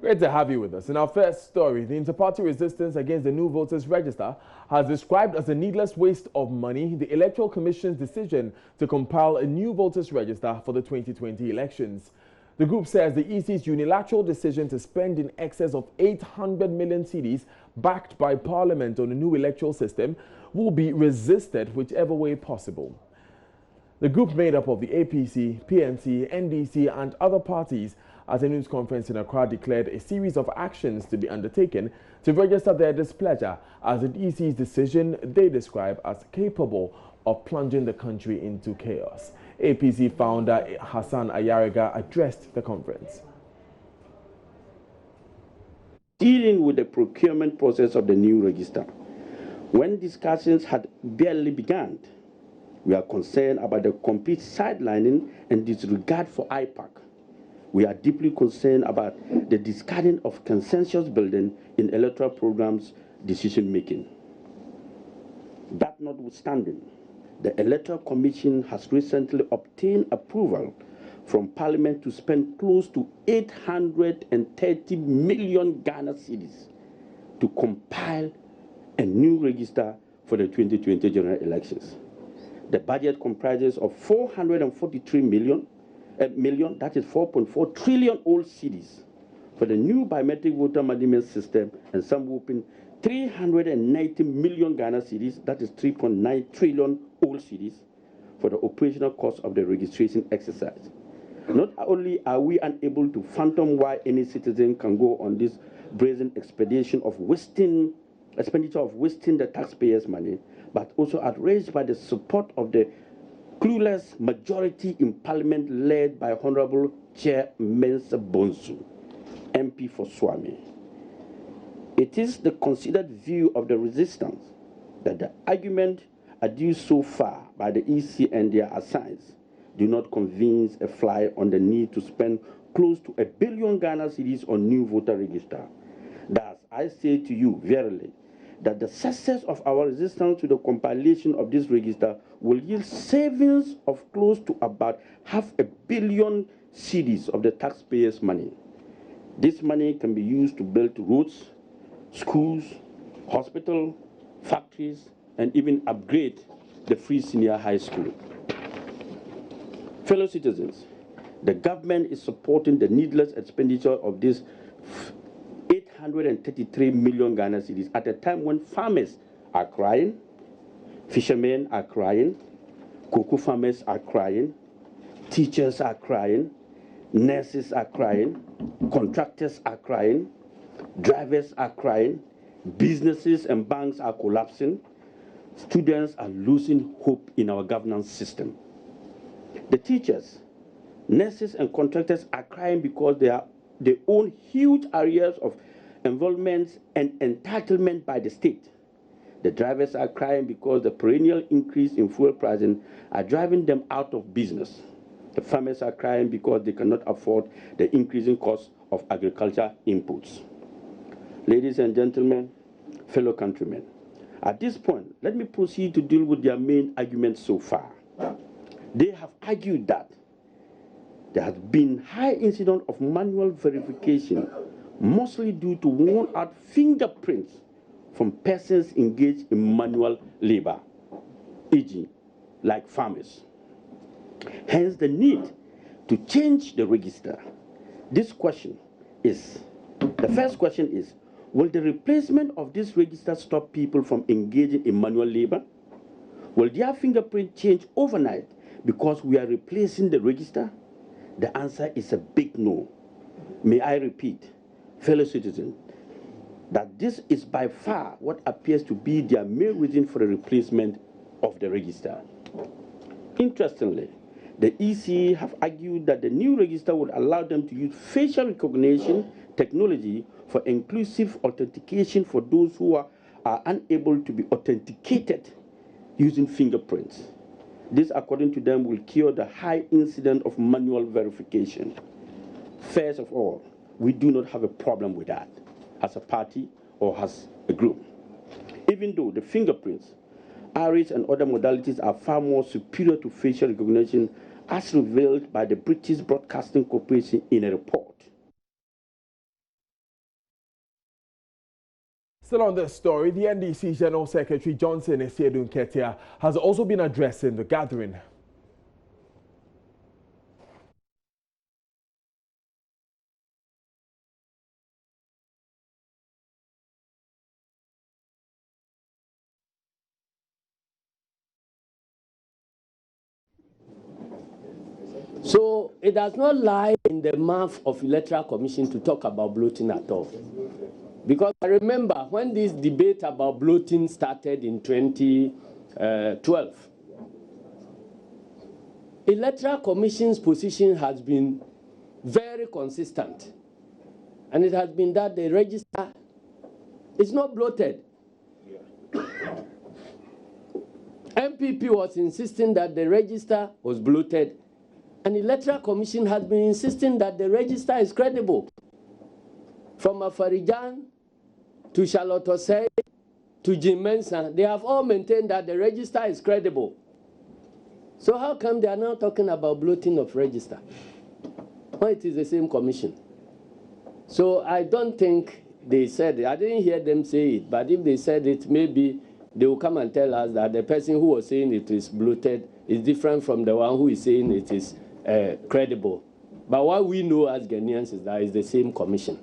Great to have you with us. In our first story, the InterParty resistance against the new voters register has described as a needless waste of money the Electoral Commission's decision to compile a new voters register for the 2020 elections. The group says the EC's unilateral decision to spend in excess of 800 million cedis backed by Parliament on a new electoral system will be resisted whichever way possible. The group made up of the APC, PNC, NDC and other parties at a news conference in Accra declared a series of actions to be undertaken to register their displeasure as the EC's decision they describe as capable of plunging the country into chaos. APC founder Hassan Ayariga addressed the conference. Dealing with the procurement process of the new register, when discussions had barely begun, we are concerned about the complete sidelining and disregard for IPAC. We are deeply concerned about the discarding of consensus building in electoral programs decision making. That notwithstanding, the Electoral Commission has recently obtained approval from Parliament to spend close to 830 million Ghana cedis to compile a new register for the 2020 general elections. The budget comprises of 443 million, that is 4.4 trillion old cedis for the new biometric voter management system, and some whopping 390 million Ghana cedis, that is 3.9 trillion old cedis, for the operational cost of the registration exercise. Not only are we unable to fathom why any citizen can go on this brazen expedition of expenditure of wasting the taxpayers' money, but also outraged by the support of the clueless majority in Parliament led by Honorable Chair Mensa Bonsu, MP for Swami. It is the considered view of the resistance that the argument adduced so far by the EC and their assigns do not convince a fly on the need to spend close to 1 billion Ghana cedis on new voter register. Thus, I say to you verily that the success of our resistance to the compilation of this register will yield savings of close to about 500 million cedis of the taxpayers' money. This money can be used to build roads, schools, hospitals, factories, and even upgrade the free senior high school. Fellow citizens, the government is supporting the needless expenditure of this 833 million Ghana cedis at a time when farmers are crying, fishermen are crying, cocoa farmers are crying, teachers are crying, nurses are crying, contractors are crying, drivers are crying, businesses and banks are collapsing, students are losing hope in our governance system. The teachers, nurses and contractors are crying because they own huge areas of involvement and entitlement by the state. The drivers are crying because the perennial increase in fuel pricing are driving them out of business. The farmers are crying because they cannot afford the increasing cost of agriculture inputs. Ladies and gentlemen, fellow countrymen, at this point, let me proceed to deal with their main arguments so far. They have argued that there has been high incidence of manual verification, mostly due to worn-out fingerprints from persons engaged in manual labor, e.g., like farmers. Hence the need to change the register. The first question is, will the replacement of this register stop people from engaging in manual labor? Will their fingerprint change overnight because we are replacing the register? The answer is a big no. May I repeat, fellow citizens, that this is by far what appears to be their main reason for the replacement of the register. Interestingly, the EC have argued that the new register would allow them to use facial recognition technology for inclusive authentication for those who are unable to be authenticated using fingerprints. This, according to them, will cure the high incidence of manual verification. First of all, we do not have a problem with that as a party or as a group. Even though the fingerprints, iris, and other modalities are far more superior to facial recognition, as revealed by the British Broadcasting Corporation in a report. Still on this story, the NDC General Secretary Johnson Esiedun Ketia has also been addressing the gathering. So it does not lie in the mouth of Electoral Commission to talk about bloating at all. Because I remember when this debate about bloating started in 2012, Electoral Commission's position has been very consistent. And it has been that the register is not bloated. MPP was insisting that the register was bloated. And the Electoral Commission has been insisting that the register is credible. From Afarijan to Charlotte Osei to Jim Mensah, they have all maintained that the register is credible. So how come they are now talking about bloating of register when it is the same commission? So I don't think they said it. I didn't hear them say it, but if they said it, maybe they will come and tell us that the person who was saying it is bloated is different from the one who is saying it is credible. But what we know as Ghanaians is that it's the same commission.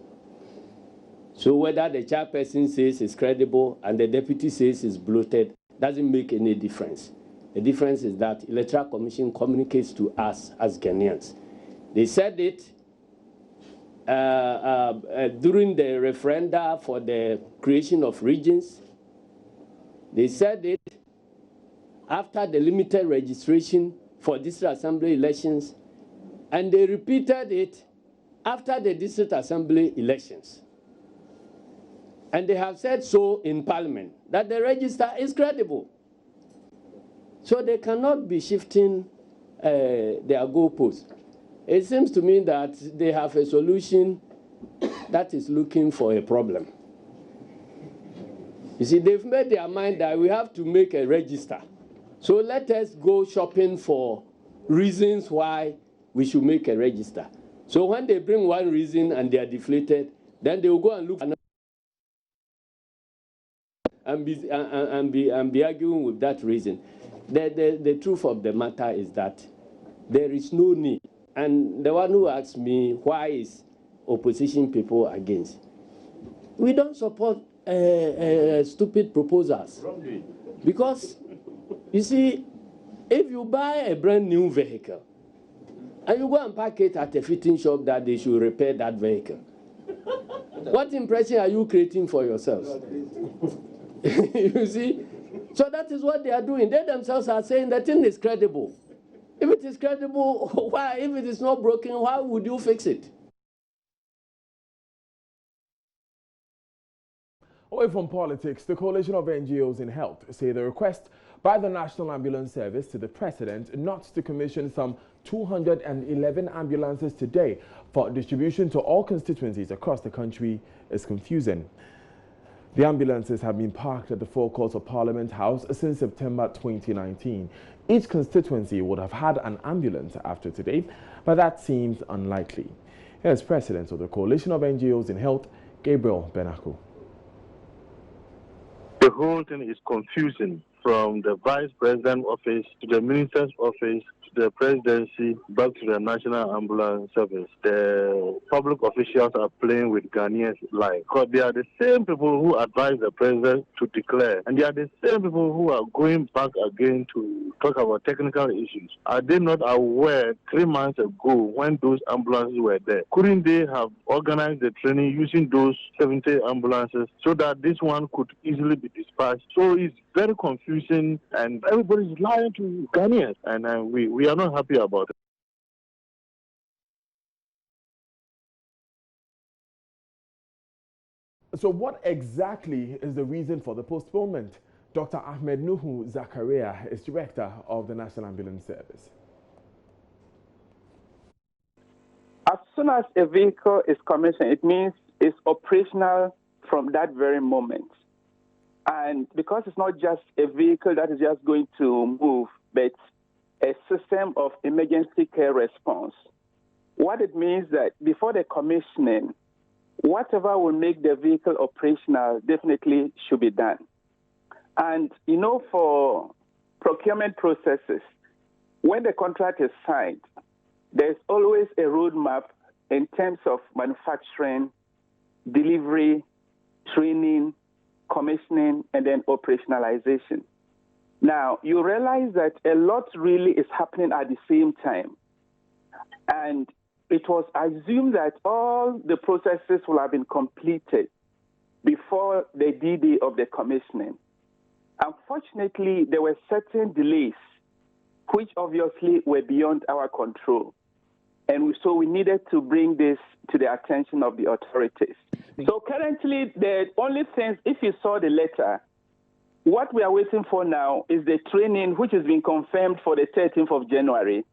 So whether the chairperson says it's credible and the deputy says it's bloated doesn't make any difference. The difference is that Electoral Commission communicates to us as Ghanaians. They said it during the referenda for the creation of regions. They said it after the limited registration for district assembly elections, and they repeated it after the district assembly elections. And they have said so in Parliament, that the register is credible. So they cannot be shifting their goalposts. It seems to me that they have a solution that is looking for a problem. You see, they've made their mind that we have to make a register. So let us go shopping for reasons why we should make a register. So when they bring one reason and they are deflated, then they will go and look for another and be arguing with that reason. The truth of the matter is that there is no need. And the one who asked me, why is opposition people against? We don't support stupid proposals. Because, you see, if you buy a brand new vehicle, and you go and park it at a fitting shop that they should repair that vehicle, what impression are you creating for yourselves? You see? So that is what they are doing. They themselves are saying the thing is credible. If it is credible, why? If it is not broken, why would you fix it? Away from politics, the coalition of NGOs in health say the request by the National Ambulance Service to the President not to commission some 211 ambulances today for distribution to all constituencies across the country is confusing. The ambulances have been parked at the forecourt of Parliament House since September 2019. Each constituency would have had an ambulance after today, but that seems unlikely. Here's President of the Coalition of NGOs in Health, Gabriel Benako. The whole thing is confusing, from the Vice President office to the Minister's office to the Presidency back to the National Ambulance Service. The public officials are playing with Ghanaians' life, because they are the same people who advise the President to declare, and they are the same people who are going back again to talk about technical issues. Are they not aware 3 months ago when those ambulances were there? Couldn't they have organized the training using those 70 ambulances so that this one could easily be dispatched? So it's very confusing, and everybody is lying to Ghanaians, and we are not happy about it. So what exactly is the reason for the postponement? Dr. Ahmed Nuhu Zakaria is director of the National Ambulance Service. As soon as a vehicle is commissioned, it means it's operational from that very moment. And because it's not just a vehicle that is just going to move, but a system of emergency care response, what it means that before the commissioning, whatever will make the vehicle operational definitely should be done. And, you know, for procurement processes, when the contract is signed, there's always a roadmap in terms of manufacturing, delivery, training, commissioning, and then operationalization. Now, you realize that a lot really is happening at the same time. And it was assumed that all the processes will have been completed before the D-Day of the commissioning. Unfortunately, there were certain delays, which obviously were beyond our control. And so we needed to bring this to the attention of the authorities. So currently, the only thing, if you saw the letter, what we are waiting for now is the training, which has been confirmed for the 13th of January.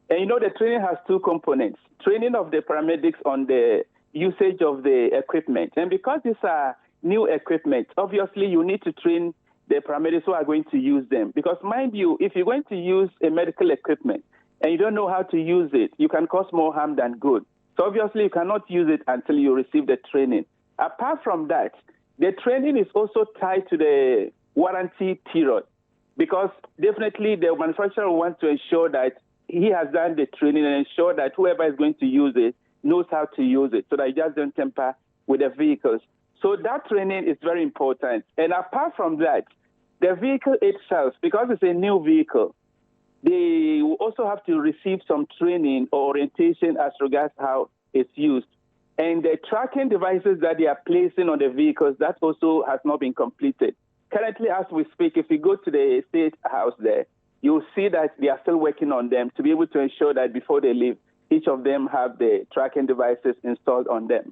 And you know, the training has two components: training of the paramedics on the usage of the equipment. And because these are new equipment, obviously you need to train the paramedics who are going to use them. Because mind you, if you're going to use a medical equipment and you don't know how to use it, you can cause more harm than good. So obviously you cannot use it until you receive the training. Apart from that, the training is also tied to the warranty period, because definitely the manufacturer wants to ensure that he has done the training and ensure that whoever is going to use it knows how to use it, so that it just don't tamper with the vehicles. So that training is very important. And apart from that, the vehicle itself, because it's a new vehicle, they will also have to receive some training or orientation as regards how it's used. And the tracking devices that they are placing on the vehicles, that also has not been completed. Currently, as we speak, if you go to the State House there, you'll see that they are still working on them to be able to ensure that before they leave, each of them have the tracking devices installed on them.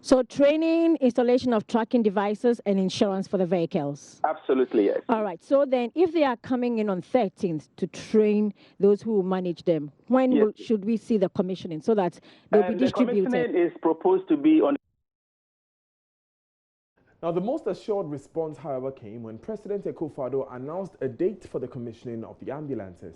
So training, installation of tracking devices, and insurance for the vehicles? Absolutely, yes. All right. So then if they are coming in on 13th to train those who manage them, when should we see the commissioning so that they'll be distributed? The commissioning is proposed to be on. Now, the most assured response, however, came when President Akufo-Addo announced a date for the commissioning of the ambulances.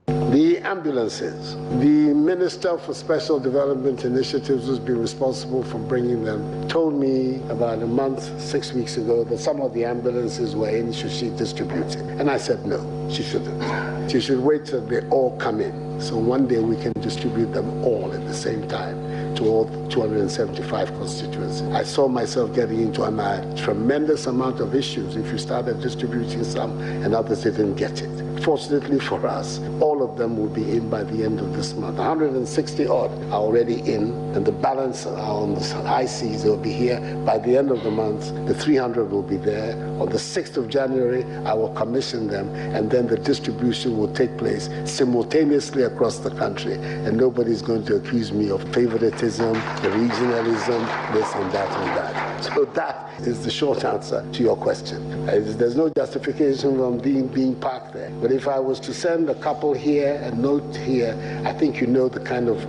The ambulances, the Minister for Special Development Initiatives, who's been responsible for bringing them, told me about a month, 6 weeks ago, that some of the ambulances were in, should she distribute it? And I said, no, she shouldn't. She should wait till they all come in. So one day we can distribute them all at the same time to all 275 constituencies. I saw myself getting into a tremendous amount of issues if you started distributing some and others didn't get it. Fortunately for us, all of them will be in by the end of this month. 160 odd are already in, and the balance are on the high seas. They'll be here by the end of the month. The 300 will be there. On the 6th of January, I will commission them, and then the distribution will take place simultaneously across the country, and nobody's going to accuse me of favoritism, the regionalism, this and that and that. So that is the short answer to your question. There's no justification from being parked there. But if I was to send a couple here and note here, I think you know the kind of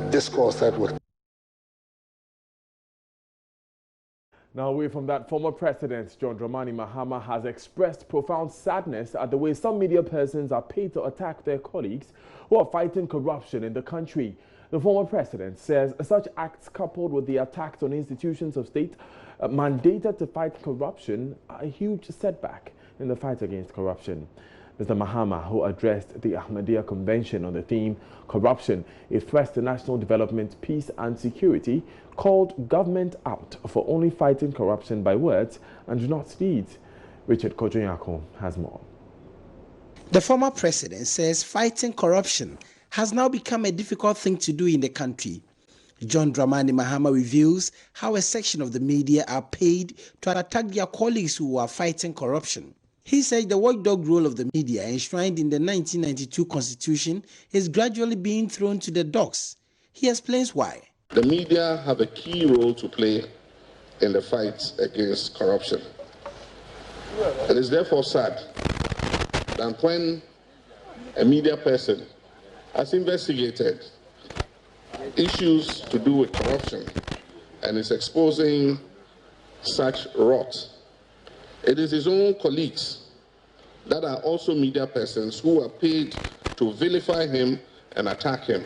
discourse that would. Now, away from that, former President John Dramani Mahama has expressed profound sadness at the way some media persons are paid to attack their colleagues who are fighting corruption in the country. The former president says such acts, coupled with the attacks on institutions of state mandated to fight corruption, are a huge setback in the fight against corruption. Mr. Mahama, who addressed the Ahmadiyya Convention on the theme "Corruption, a Threat to National Development, Peace and Security," called government out for only fighting corruption by words and not deeds. Richard Kojoyako has more. The former president says fighting corruption has now become a difficult thing to do in the country. John Dramani Mahama reveals how a section of the media are paid to attack their colleagues who are fighting corruption. He said the watchdog role of the media enshrined in the 1992 Constitution is gradually being thrown to the dogs. He explains why. The media have a key role to play in the fight against corruption. It is therefore sad that when a media person has investigated issues to do with corruption and is exposing such rot, it is his own colleagues that are also media persons who are paid to vilify him and attack him.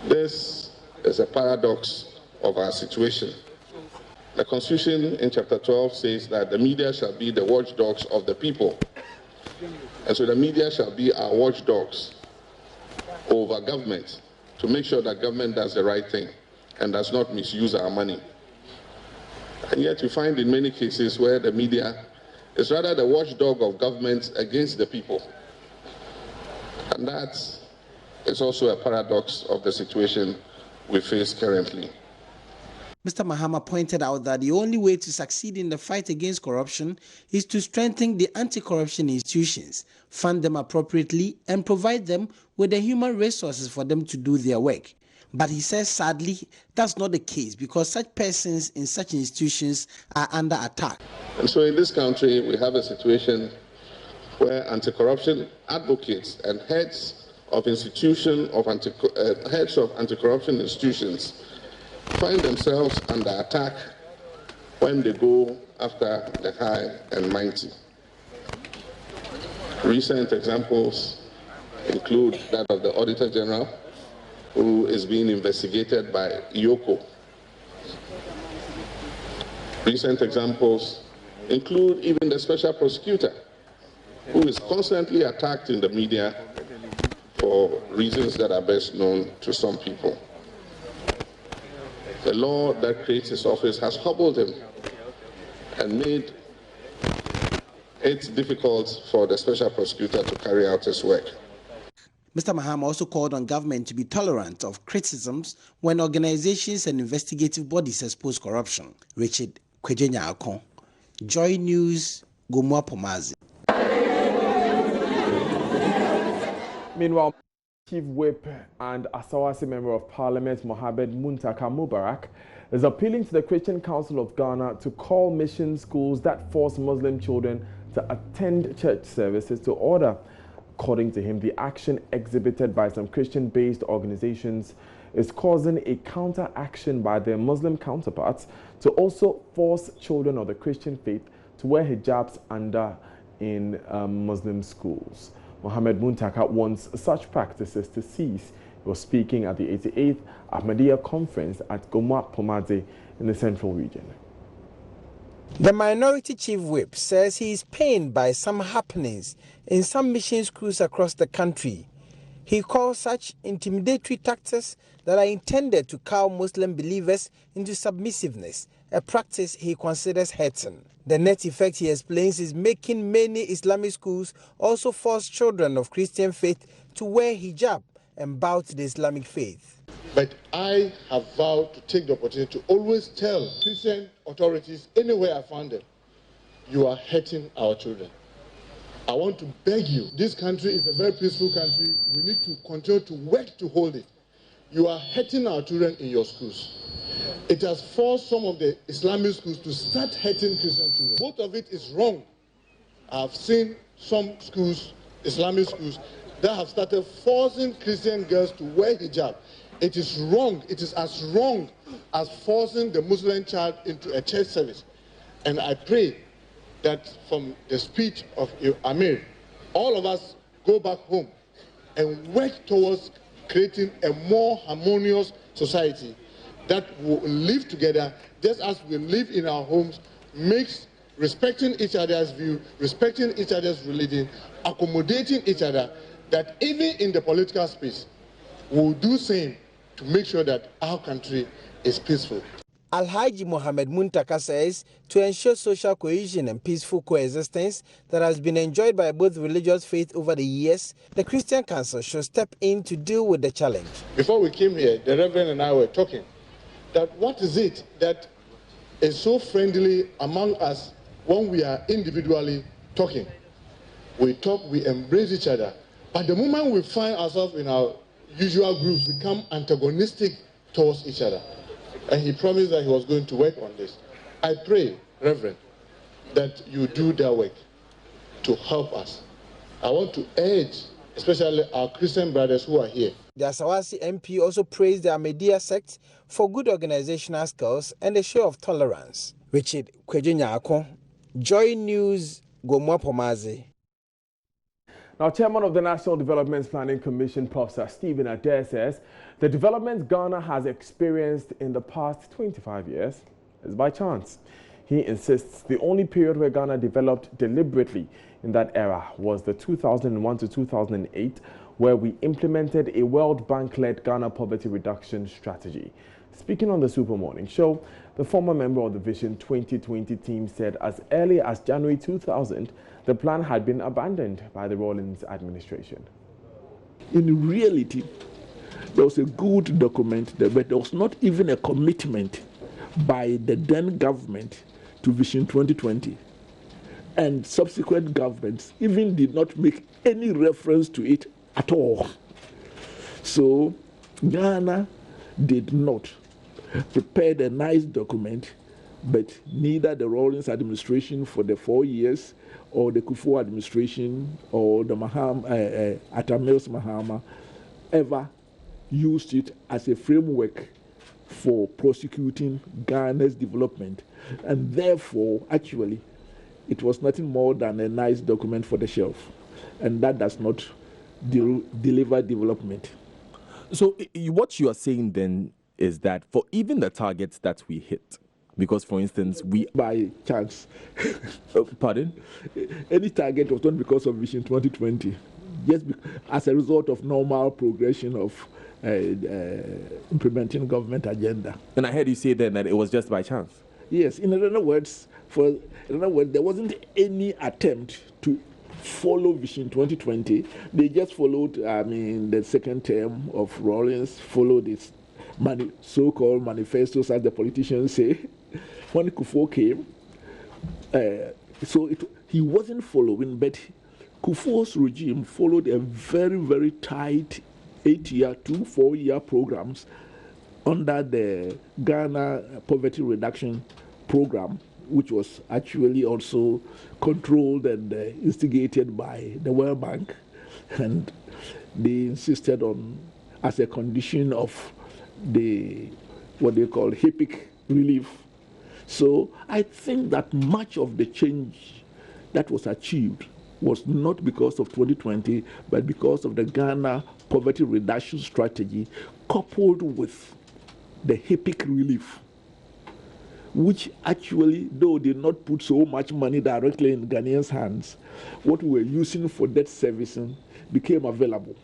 This is a paradox of our situation. The Constitution in chapter 12 says that the media shall be the watchdogs of the people. And so the media shall be our watchdogs over government to make sure that government does the right thing and does not misuse our money. And yet you find in many cases where the media is rather the watchdog of government against the people. And that is also a paradox of the situation we face currently. Mr. Mahama pointed out that the only way to succeed in the fight against corruption is to strengthen the anti-corruption institutions, fund them appropriately, and provide them with the human resources for them to do their work. But he says, sadly, that's not the case because such persons in such institutions are under attack. And so in this country, we have a situation where anti-corruption advocates and heads of anti-corruption institutions find themselves under attack when they go after the high and mighty. Recent examples include that of the Auditor General, who is being investigated by Yoko. Recent examples include even the Special Prosecutor, who is constantly attacked in the media for reasons that are best known to some people. The law that creates his office has hobbled him and made it difficult for the Special Prosecutor to carry out his work. Mr. Mahama also called on government to be tolerant of criticisms when organizations and investigative bodies expose corruption. Richard Kwejenya Akon, JoyNews, Gomua Pomazi. Meanwhile, Chief Whip and Asawasi Member of Parliament Mohammed Muntaka Mubarak is appealing to the Christian Council of Ghana to call mission schools that force Muslim children to attend church services to order. According to him, the action exhibited by some Christian-based organizations is causing a counter-action by their Muslim counterparts to also force children of the Christian faith to wear hijabs in Muslim schools. Mohammed Muntaka wants such practices to cease. He was speaking at the 88th Ahmadiyya Conference at Gomua Pomazi in the Central Region. The Minority Chief Whip says he is pained by some happenings in some mission schools across the country. He calls such intimidatory tactics that are intended to cow Muslim believers into submissiveness, a practice he considers hurting. The net effect, he explains, is making many Islamic schools also force children of Christian faith to wear hijab and bow to the Islamic faith. But I have vowed to take the opportunity to always tell Christian authorities anywhere I find them, you are hurting our children. I want to beg you, this country is a very peaceful country. We need to continue to work to hold it. You are hurting our children in your schools. It has forced some of the Islamic schools to start hurting Christian children. Both of it is wrong. I've seen some schools, Islamic schools, that have started forcing Christian girls to wear hijab. It is wrong. It is as wrong as forcing the Muslim child into a church service. And I pray that from the speech of Amir, all of us go back home and work towards creating a more harmonious society that will live together just as we live in our homes, makes respecting each other's view, respecting each other's religion, accommodating each other, that even in the political space, we'll do the same to make sure that our country is peaceful. Alhaji Mohammed Muntaka says to ensure social cohesion and peaceful coexistence that has been enjoyed by both religious faiths over the years, the Christian Council should step in to deal with the challenge. Before we came here, the Reverend and I were talking that what is it that is so friendly among us when we are individually talking? We talk, we embrace each other, but the moment we find ourselves in our usual groups, we become antagonistic towards each other. And he promised that he was going to work on this. I pray, Reverend, that you do that work to help us. I want to urge, especially our Christian brothers who are here. The Asawasi MP also praised the Ahmadiyya sect for good organizational skills and a show of tolerance. Richard Kwejenya Akon, JoyNews, Gomua Pomazi. Now, Chairman of the National Development Planning Commission, Professor Stephen Adair, says the development Ghana has experienced in the past 25 years is by chance. He insists the only period where Ghana developed deliberately in that era was the 2001 to 2008, where we implemented a World Bank-led Ghana poverty reduction strategy. Speaking on the Super Morning Show, the former member of the Vision 2020 team said as early as January 2000, the plan had been abandoned by the Rawlings administration. In reality, there was a good document there, but there was not even a commitment by the then government to Vision 2020. And subsequent governments even did not make any reference to it at all. So Ghana did not prepare a nice document, but neither the Rawlings administration for the 4 years or the Kufuor administration or the Atamil's Mahama ever used it as a framework for prosecuting Ghana's development. And therefore, actually, it was nothing more than a nice document for the shelf. And that does not deliver development. So what you are saying then is that for even the targets that we hit, because for instance, we... By chance. Pardon? Any target was not because of Vision 2020, just as a result of normal progression of implementing government agenda. And I heard you say then that it was just by chance. Yes, in other words, there wasn't any attempt to follow Vision 2020. They just followed, the second term of Rawlings, followed its so-called manifestos, as the politicians say. When Kufuor came, he wasn't following, but Kufuor's regime followed a very, very tight 8-year to 4-year programs under the Ghana Poverty Reduction Program, which was actually also controlled and instigated by the World Bank. And they insisted on, as a condition of what they call HIPIC relief. So I think that much of the change that was achieved was not because of 2020, but because of the Ghana poverty reduction strategy coupled with the HIPIC relief, which actually, though did not put so much money directly in Ghanaians' hands, what we were using for debt servicing became available.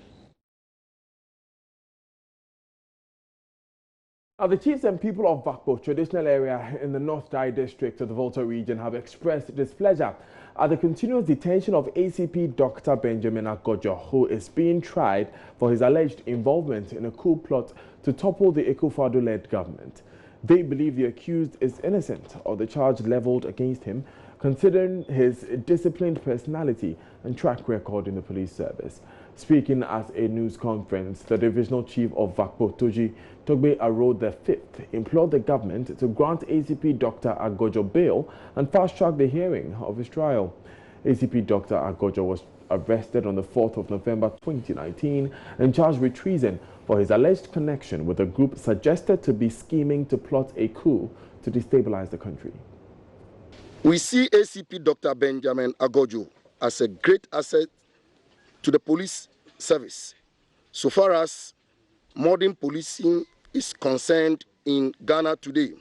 Now, the chiefs and people of Vakpo, traditional area in the North Dai district of the Volta region, have expressed displeasure at the continuous detention of ACP Dr Benjamin Okocha, who is being tried for his alleged involvement in a coup plot to topple the Akufo-Addo-led government. They believe the accused is innocent of the charge leveled against him, considering his disciplined personality and track record in the police service. Speaking at a news conference, the divisional chief of Vakpo, Toji Togbe Aro V, implored the government to grant ACP Dr Okocha bail and fast-track the hearing of his trial. ACP Dr Okocha was arrested on the 4th of November 2019 and charged with treason for his alleged connection with a group suggested to be scheming to plot a coup to destabilize the country. We see ACP Dr Benjamin Okocha as a great asset to the police service, so far as modern policing is concerned in Ghana today.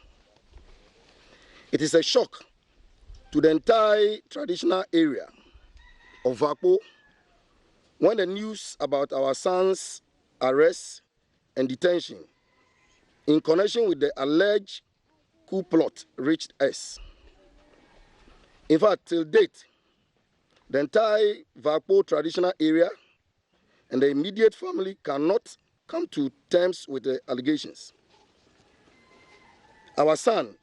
It is a shock to the entire traditional area of Vakpo when the news about our son's arrest and detention in connection with the alleged coup plot reached us. In fact, till date, the entire Vakpo traditional area and the immediate family cannot come to terms with the allegations. Our son,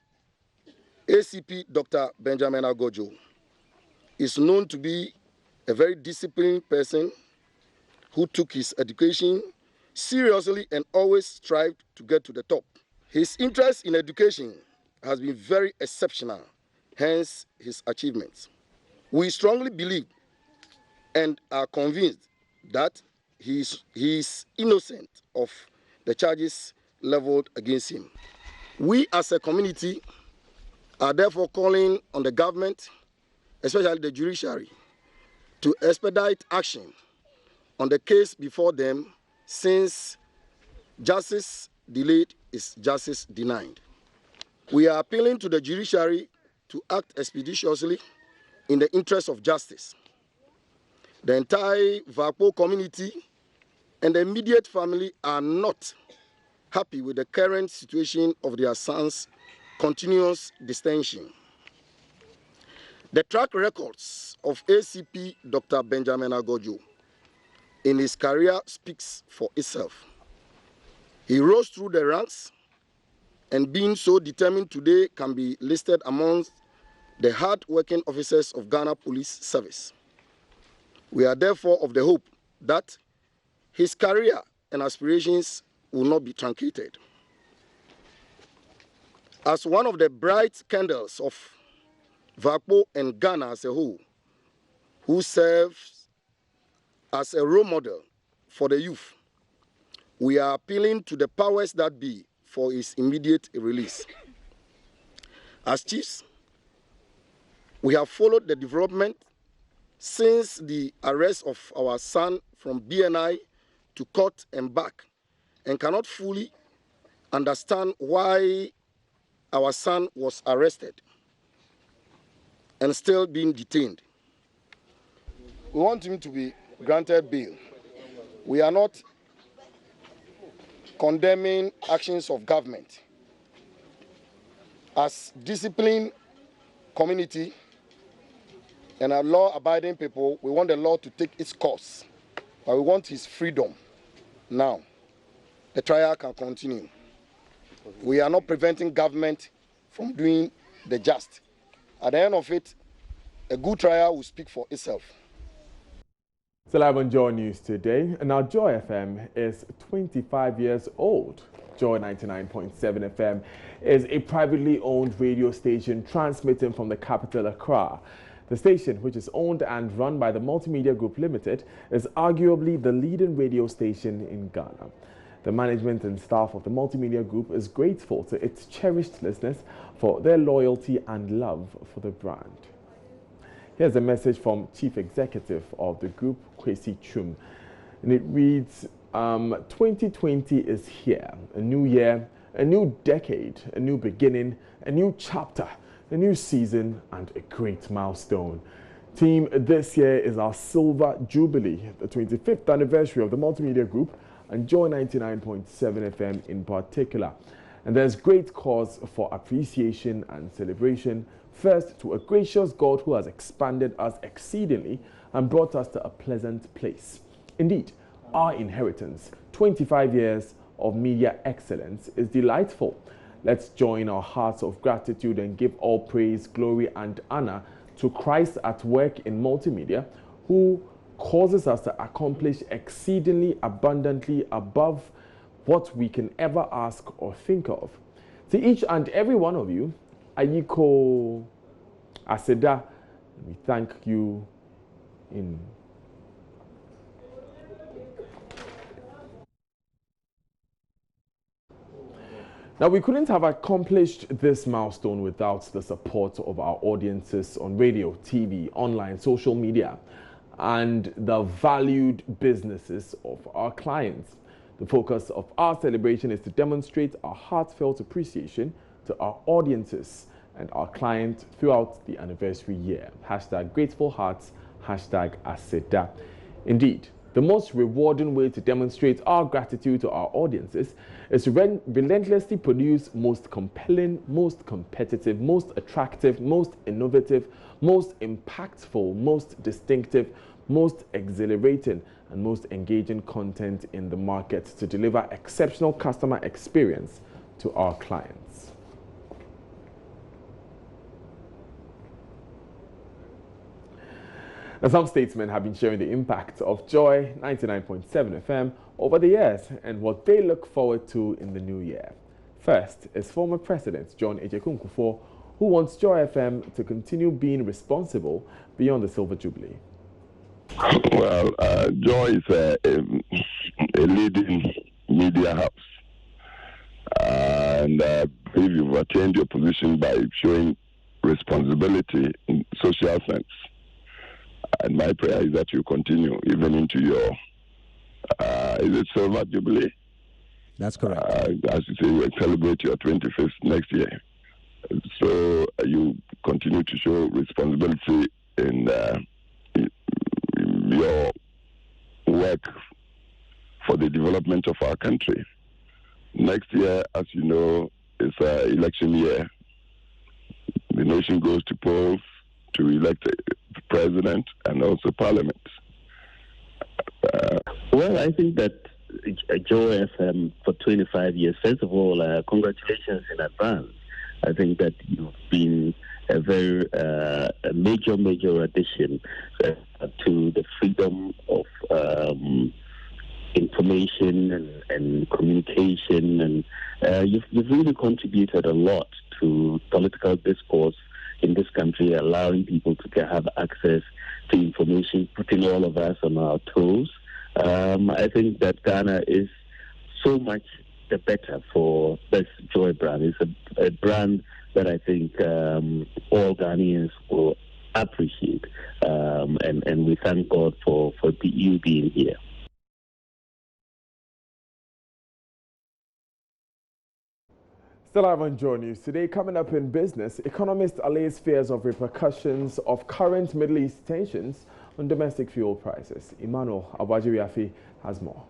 ACP Dr Benjamin Okocha, is known to be a very disciplined person who took his education seriously and always strived to get to the top. His interest in education has been very exceptional, hence his achievements. We strongly believe and are convinced that he is innocent of the charges leveled against him. We as a community are therefore calling on the government, especially the judiciary, to expedite action on the case before them, since justice delayed is justice denied. We are appealing to the judiciary to act expeditiously in the interest of justice. The entire Vakpo community and the immediate family are not happy with the current situation of their son's continuous detention. The track records of ACP Dr. Benjamin Okocha in his career speaks for itself. He rose through the ranks, and being so determined today can be listed amongst the hard-working officers of Ghana Police Service. We are therefore of the hope that his career and aspirations will not be truncated. As one of the bright candles of Vakpo and Ghana as a whole, who serves as a role model for the youth, we are appealing to the powers that be for his immediate release. As chiefs, we have followed the development since the arrest of our son from BNI to court and back, and cannot fully understand why our son was arrested and still being detained. We want him to be granted bail. We are not condemning actions of government. As disciplined community and our law-abiding people, we want the law to take its course, but we want his freedom now. The trial can continue. We are not preventing government from doing the just. At the end of it, a good trial will speak for itself. So live on JoyNews today, and now Joy FM is 25 years old. Joy 99.7 FM is a privately owned radio station transmitting from the capital Accra. The station, which is owned and run by the Multimedia Group Limited, is arguably the leading radio station in Ghana. The management and staff of the Multimedia Group is grateful to its cherished listeners for their loyalty and love for the brand. Here's a message from Chief Executive of the group, Kwesi Chum, and it reads, 2020 is here, a new year, a new decade, a new beginning, a new chapter, a new season, and a great milestone. Team, this year is our Silver Jubilee, the 25th anniversary of the Multimedia Group and Joy 99.7 FM in particular. And there's great cause for appreciation and celebration. First, to a gracious God who has expanded us exceedingly and brought us to a pleasant place. Indeed, our inheritance, 25 years of media excellence, is delightful. Let's join our hearts of gratitude and give all praise, glory, and honor to Christ at work in multimedia, who causes us to accomplish exceedingly abundantly above what we can ever ask or think of. To each and every one of you, Ayiko Aseda, we thank you in Now, we couldn't have accomplished this milestone without the support of our audiences on radio, TV, online, social media, and the valued businesses of our clients. The focus of our celebration is to demonstrate our heartfelt appreciation to our audiences and our clients throughout the anniversary year. Hashtag grateful hearts, hashtag Aseda. Indeed, the most rewarding way to demonstrate our gratitude to our audiences is to relentlessly produce most compelling, most competitive, most attractive, most innovative, most impactful, most distinctive, most exhilarating, and most engaging content in the market to deliver exceptional customer experience to our clients. Now, some statesmen have been sharing the impact of Joy 99.7 FM over the years and what they look forward to in the new year. First is former President John Kufuor, who wants Joy FM to continue being responsible beyond the Silver Jubilee. Well, Joy is a leading media house, and I believe you've attained your position by showing responsibility in social sense. And my prayer is that you continue even into your, is it Silver Jubilee? That's correct. As you say, you celebrate your 25th next year. So you continue to show responsibility in your work for the development of our country. Next year, as you know, is an election year. The nation goes to polls to elect a president and also parliament. Well, I think that Joy FM for 25 years, first of all, congratulations in advance. I think that you've been a very major addition to the freedom of information and communication, and you've really contributed a lot to political discourse in this country, allowing people to have access to information, putting all of us on our toes. I think that Ghana is so much the better for this Joy brand. It's a brand that I think all Ghanaians will appreciate, and we thank God for you being here. Still live on JoyNews. Today, coming up in business, economists allay fears of repercussions of current Middle East tensions on domestic fuel prices. Emmanuel Abajiriafi has more.